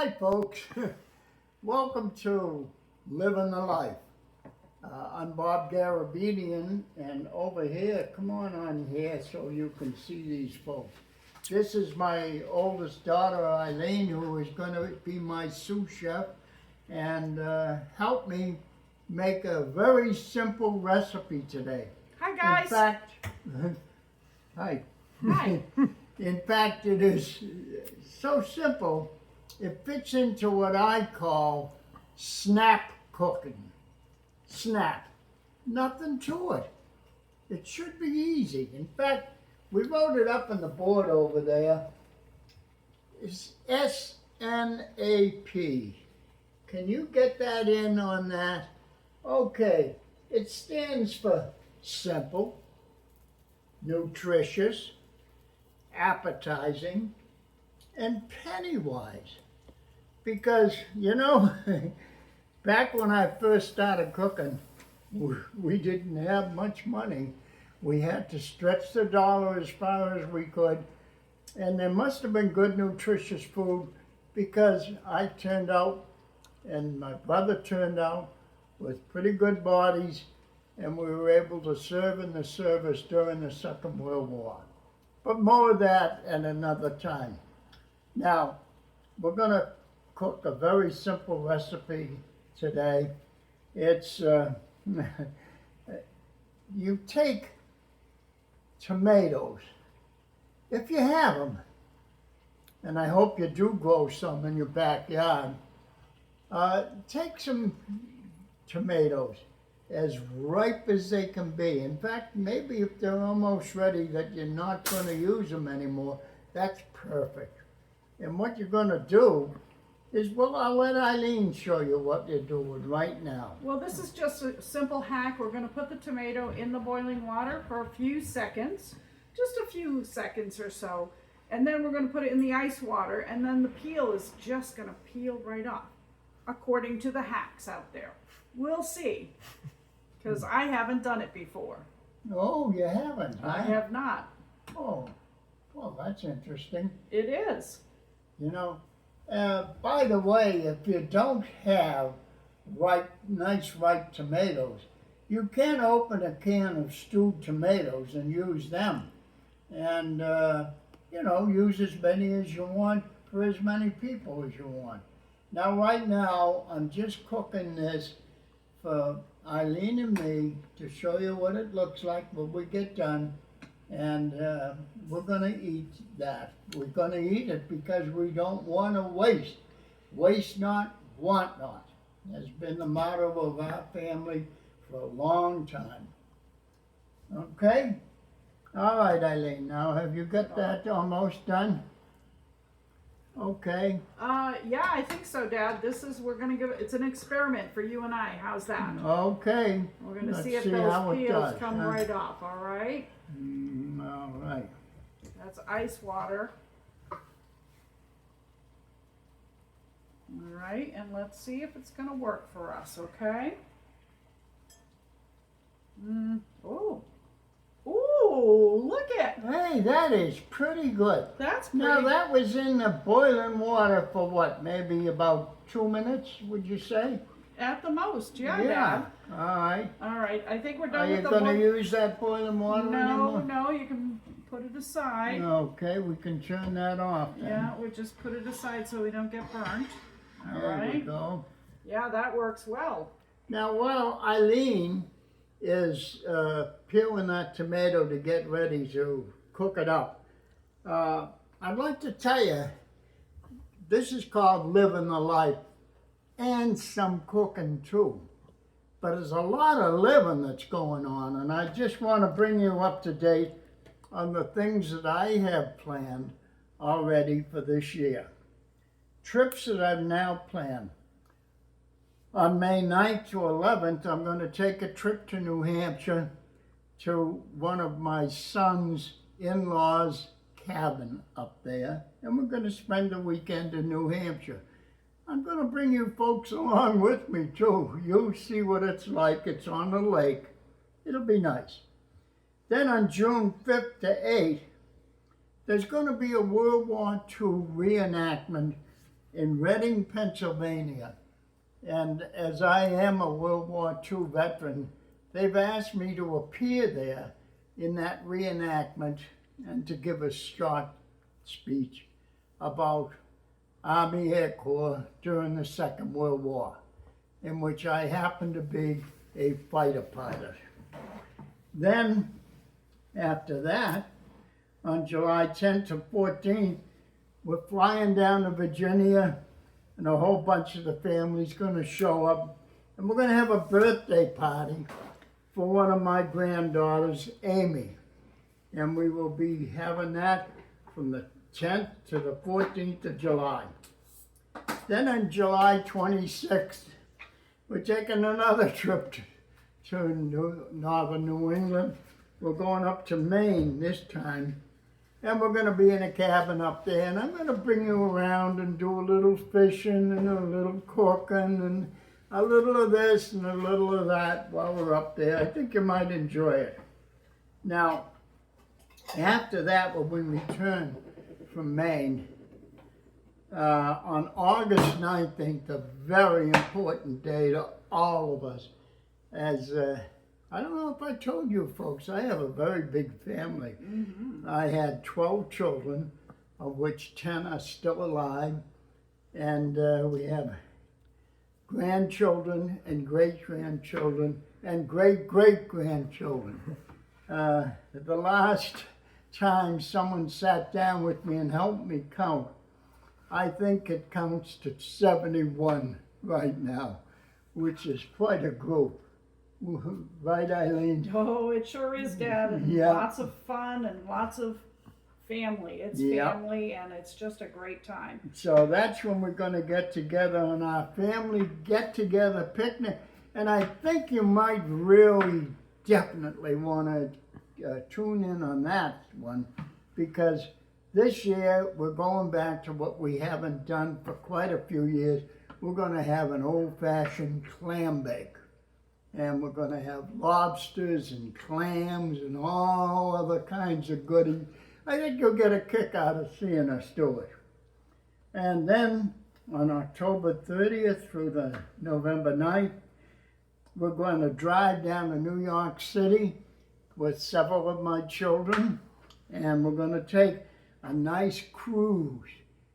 Hi folks, welcome to Living the Life. I'm Bob Garabedian, and over here, come on here so you can see these folks. This is my oldest daughter Eileen, who is going to be my sous chef and help me make a very simple recipe today. Hi guys. In fact, hi. Hi. In fact, it is so simple. It fits into what I call snap cooking. Snap. Nothing to it. It should be easy. In fact, we wrote it up on the board over there. It's S-N-A-P. Can you get that in on that? Okay. It stands for simple, nutritious, appetizing, and penny-wise. Because, you know, back when I first started cooking, we didn't have much money. We had to stretch the dollar as far as we could. And there must have been good, nutritious food because I turned out, and my brother turned out, with pretty good bodies, and we were able to serve in the service during the Second World War. But more of that at another time. Now, we're going to cook a very simple recipe today. It's, you take tomatoes, if you have them, and I hope you do grow some in your backyard, take some tomatoes as ripe as they can be. In fact, maybe if they're almost ready that you're not going to use them anymore, that's perfect. And what you're going to do is, well, I'll let Eileen show you what you're doing right now. Well, this is just a simple hack. We're going to put the tomato in the boiling water for a few seconds, just a few seconds or so. And then we're going to put it in the ice water, and then the peel is just going to peel right off, according to the hacks out there. We'll see, because I haven't done it before. Oh, you haven't, huh? I have not. Oh, well, that's interesting. It is. You know, by the way, if you don't have nice ripe tomatoes, you can open a can of stewed tomatoes and use them. And, you know, use as many as you want for as many people as you want. Now, right now, I'm just cooking this for Eileen and me to show you what it looks like when we get done. And we're going to eat that. We're going to eat it because we don't want to waste. Waste not, want not. Has been the motto of our family for a long time. Okay? All right, Eileen. Now, have you got that almost done? Okay. Yeah, I think so, Dad. We're going to give it's an experiment for you and I. How's that? Okay. We're going to see if those peels come right off, all right? All right. That's ice water. All right, and let's see if it's going to work for us, okay? Oh. Ooh, look at. Hey, that is pretty good. That's pretty. Now, that was in the boiling water for what, maybe about 2 minutes, would you say? At the most, yeah, Yeah. Dad. All right. All right, I think we're done Are you with the going to use that boiling water anymore? No, you can put it aside. Okay, we can turn that off then. Yeah, we just put it aside so we don't get burnt. All there right. we go. Yeah, that works well. Now, while Eileen is peeling that tomato to get ready to cook it up, I'd like to tell you, this is called living the life and some cooking too. But there's a lot of living that's going on, and I just want to bring you up to date on the things that I have planned already for this year. Trips that I've now planned. On May 9th to 11th, I'm going to take a trip to New Hampshire to one of my son's in-laws' cabin up there, and we're going to spend the weekend in New Hampshire. I'm going to bring you folks along with me too. You'll see what it's like. It's on the lake. It'll be nice. Then on June 5th to 8th, there's going to be a World War II reenactment in Reading, Pennsylvania. And as I am a World War II veteran, they've asked me to appear there in that reenactment and to give a short speech about Army Air Corps during the Second World War, in which I happened to be a fighter pilot. Then, after that, on July 10th to 14th, we're flying down to Virginia, and a whole bunch of the family's going to show up, and we're going to have a birthday party for one of my granddaughters, Amy, and we will be having that from the 10th to the 14th of July. Then on July 26th, we're taking another trip to northern New England. We're going up to Maine this time, and we're going to be in a cabin up there, and I'm going to bring you around and do a little fishing and a little cooking and a little of this and a little of that while we're up there. I think you might enjoy it. Now, after that, when we return from Maine, on August 19th, a very important day to all of us, as I don't know if I told you folks, I have a very big family. Mm-hmm. I had 12 children, of which 10 are still alive, and we have grandchildren and great-grandchildren and great-great-grandchildren. The last time someone sat down with me and helped me count, I think it counts to 71 right now, which is quite a group. Right, Eileen? Oh, it sure is, Dad. And Yeah. Lots of fun and lots of family. It's family, and it's just a great time. So that's when we're going to get together on our family get-together picnic. And I think you might really definitely want to tune in on that one, because this year we're going back to what we haven't done for quite a few years. We're going to have an old-fashioned clam bake. And we're going to have lobsters and clams and all other kinds of goodies. I think you'll get a kick out of seeing us do it. And then on October 30th through the November 9th, we're going to drive down to New York City with several of my children, and we're going to take a nice cruise.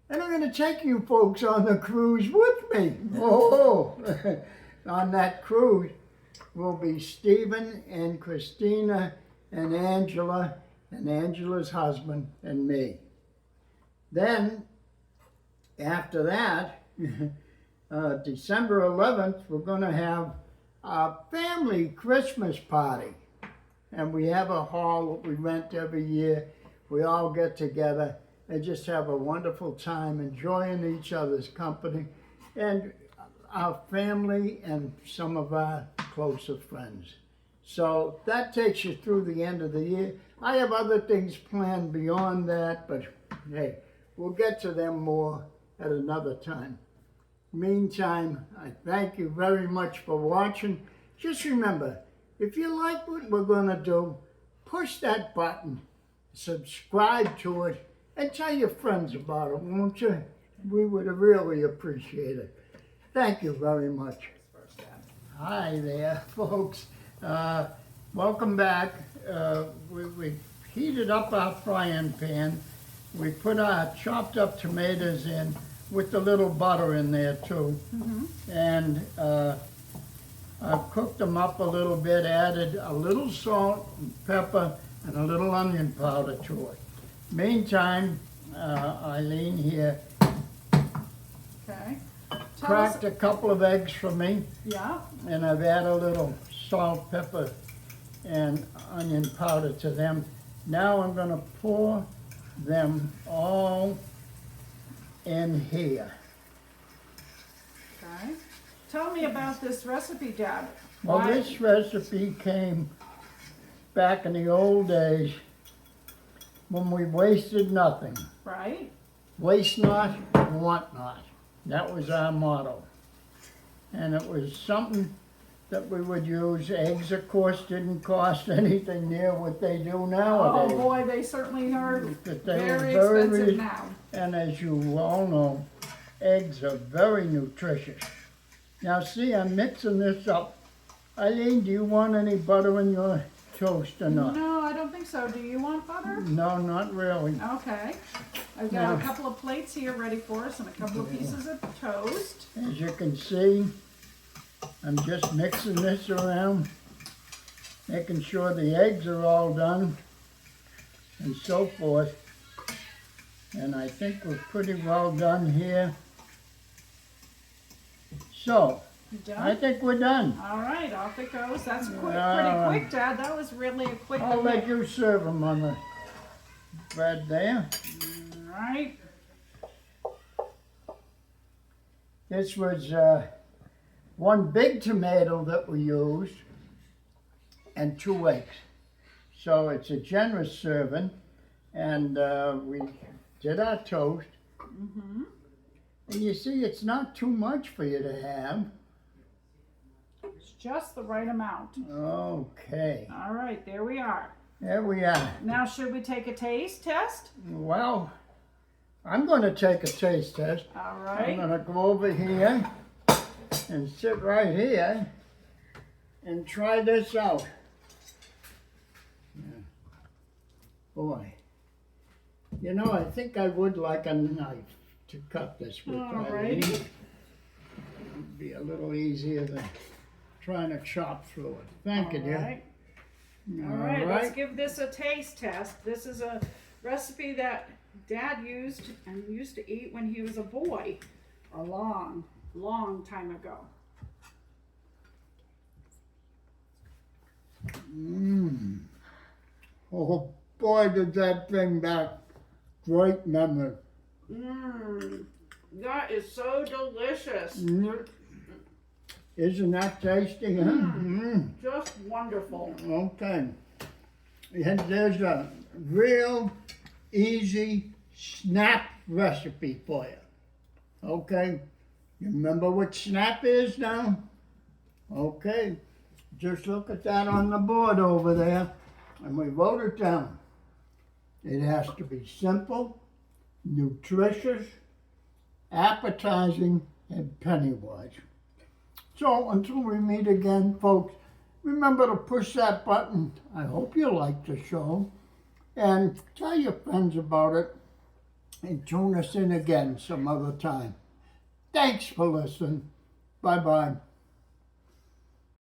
And I'm going to take you folks on the cruise with me. Oh, on that cruise will be Stephen and Christina and Angela and Angela's husband and me. Then, after that, December 11th, we're going to have a family Christmas party. And we have a hall that we rent every year. We all get together and just have a wonderful time enjoying each other's company and our family and some of our closer friends. So that takes you through the end of the year. I have other things planned beyond that, but hey, we'll get to them more at another time. Meantime, I thank you very much for watching. Just remember, if you like what we're going to do, push that button, subscribe to it, and tell your friends about it, won't you? We would really appreciate it. Thank you very much. Hi there, folks. Welcome back. We heated up our frying pan. We put our chopped up tomatoes in with a little butter in there too. Mm-hmm. And I've cooked them up a little bit, added a little salt and pepper and a little onion powder to it. Meantime, Eileen here cracked a couple of eggs for me. Yeah. And I've added a little salt, pepper, and onion powder to them. Now I'm going to pour them all in here. Okay. Tell me about this recipe, Dad. Well, this recipe came back in the old days when we wasted nothing. Right. Waste not, want not. That was our motto. And it was something that we would use. Eggs, of course, didn't cost anything near what they do nowadays. Oh boy, they certainly are But very expensive now. And as you all know, eggs are very nutritious. Now see, I'm mixing this up. Eileen, do you want any butter in your toast or not? No, I don't think so. Do you want butter? No, not really. Okay. I've got a couple of plates here ready for us and a couple of pieces of toast. As you can see, I'm just mixing this around, making sure the eggs are all done and so forth. And I think we're pretty well done here. So, You I done? think we're done. All right, off it goes. That's quick, All pretty quick, Dad. That was really a quick I'll let one. you serve them on the bread there. All right. This was one big tomato that we used and 2 eggs. So it's a generous serving. And we did our toast. Mm-hmm. And you see, it's not too much for you to have. It's just the right amount. Okay, All right, there we are. there we are. Now, should we take a taste test? Well, I'm going to take a taste test. All I'm right. going to go over here and sit right here and try this out. Yeah. Boy, you know, I think I would like a knife to cut this with. All Eileen. righty. It'd be a little easier than trying to chop through it. Thank you, All dear. right. All right, let's give this a taste test. This is a recipe that Dad used and used to eat when he was a boy a long, long time ago. Mmm. Oh boy, did that bring back great memory. Mmm, that is so delicious. Mm. Isn't that tasty, huh? Mm. Just wonderful. Okay. And there's a real easy snap recipe for you. Okay? You remember what snap is now? Okay. Just look at that on the board over there, and we wrote it down. It has to be simple, nutritious, appetizing, and penny-wise. So until we meet again, folks, remember to push that button. I hope you like the show. And tell your friends about it. And tune us in again some other time. Thanks for listening. Bye-bye.